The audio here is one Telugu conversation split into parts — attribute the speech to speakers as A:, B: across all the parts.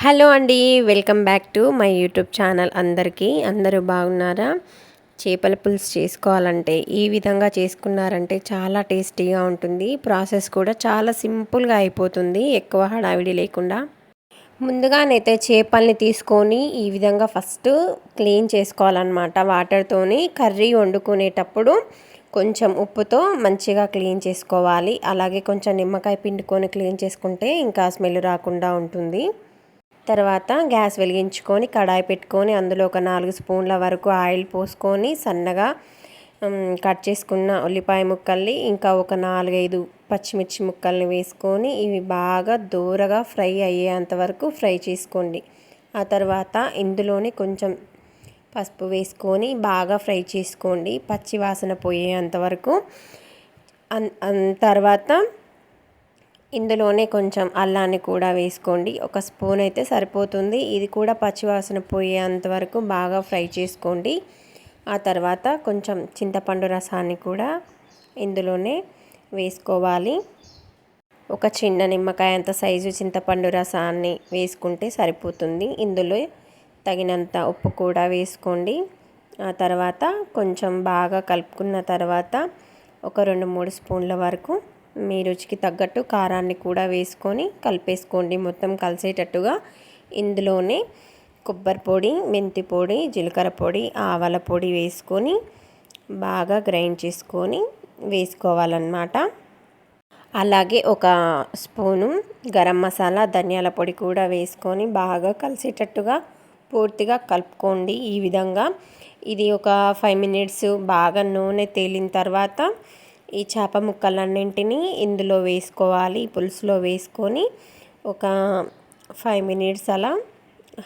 A: హలో అండి, welcome back to my YouTube channel. అందరూ బాగున్నారా? చేపల పులుసు చేసుకోవాలంటే ఈ విధంగా చేసుకున్నారంటే చాలా టేస్టీగా ఉంటుంది. ప్రాసెస్ కూడా చాలా సింపుల్గా అయిపోతుంది, ఎక్కువ హడావిడి లేకుండా. ముందుగానైతే చేపల్ని తీసుకొని ఈ విధంగా ఫస్ట్ క్లీన్ చేసుకోవాలన్నమాట. వాటర్తోని కర్రీ వండుకునేటప్పుడు కొంచెం ఉప్పుతో మంచిగా క్లీన్ చేసుకోవాలి. అలాగే కొంచెం నిమ్మకాయ పిండుకొని క్లీన్ చేసుకుంటే ఇంకా స్మెల్ రాకుండా ఉంటుంది. తర్వాత గ్యాస్ వెలిగించుకొని కడాయి పెట్టుకొని అందులో ఒక 4 స్పూన్ల వరకు ఆయిల్ పోసుకొని సన్నగా కట్ చేసుకున్న ఉల్లిపాయ ముక్కల్ని ఇంకా ఒక 4-5 పచ్చిమిర్చి ముక్కల్ని వేసుకొని ఇవి బాగా దూరగా ఫ్రై అయ్యేంత వరకు ఫ్రై చేసుకోండి. ఆ తర్వాత ఇందులోనే కొంచెం పసుపు వేసుకొని బాగా ఫ్రై చేసుకోండి, పచ్చి వాసన పోయేంత వరకు. తర్వాత ఇందులోనే కొంచెం అల్లాన్ని కూడా వేసుకోండి, ఒక స్పూన్ అయితే సరిపోతుంది. ఇది కూడా పచ్చివాసన పోయేంత వరకు బాగా ఫ్రై చేసుకోండి. ఆ తర్వాత కొంచెం చింతపండు రసాన్ని కూడా ఇందులోనే వేసుకోవాలి. ఒక చిన్న నిమ్మకాయ అంత సైజు చింతపండు రసాన్ని వేసుకుంటే సరిపోతుంది. ఇందులో తగినంత ఉప్పు కూడా వేసుకోండి. ఆ తర్వాత కొంచెం బాగా కలుపుకున్న తర్వాత ఒక 2-3 స్పూన్ల వరకు మీ రుచికి తగ్గట్టు కారాన్ని కూడా వేసుకొని కలిపేసుకోండి మొత్తం కలిసేటట్టుగా. ఇందులోనే కొబ్బరి పొడి, మెంతి పొడి, జీలకర్ర పొడి, ఆవాల పొడి వేసుకొని బాగా గ్రైండ్ చేసుకొని వేసుకోవాలన్నమాట. అలాగే ఒక స్పూను గరం మసాలా, ధనియాల పొడి కూడా వేసుకొని బాగా కలిసేటట్టుగా పూర్తిగా కలుపుకోండి. ఈ విధంగా ఇది ఒక 5 మినిట్స్ బాగా నూనె తేలిన తర్వాత ఈ చేప ముక్కలన్నింటినీ ఇందులో వేసుకోవాలి. పులుసులో వేసుకొని ఒక 5 మినిట్స్ అలా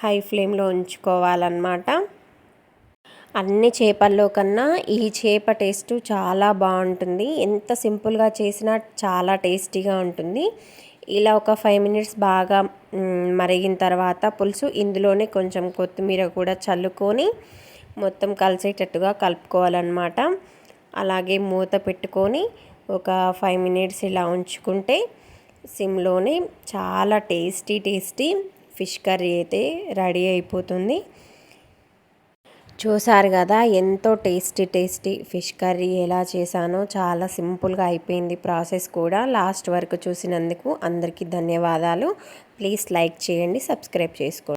A: హై ఫ్లేమ్లో ఉంచుకోవాలన్నమాట. అన్ని చేపల్లో కన్నా ఈ చేప టేస్ట్ చాలా బాగుంటుంది. ఎంత సింపుల్గా చేసినా చాలా టేస్టీగా ఉంటుంది. ఇలా ఒక 5 మినిట్స్ బాగా మరిగిన తర్వాత పులుసు ఇందులోనే కొంచెం కొత్తిమీర కూడా చల్లుకొని మొత్తం కలిసేటట్టుగా కలుపుకోవాలన్నమాట. అలాగే మూత పెట్టుకొని ఒక 5 మినిట్స్ ఇలా ఉంచుకుంటే సిమ్లోనే చాలా టేస్టీ ఫిష్ కర్రీ అయితే రెడీ అయిపోతుంది. చూసారు కదా ఎంతో టేస్టీ ఫిష్ కర్రీ ఎలా చేశానో. చాలా సింపుల్గా అయిపోయింది ప్రాసెస్ కూడా. లాస్ట్ వరకు చూసినందుకు అందరికీ ధన్యవాదాలు. ప్లీజ్ లైక్ చేయండి, సబ్స్క్రైబ్ చేసుకోండి.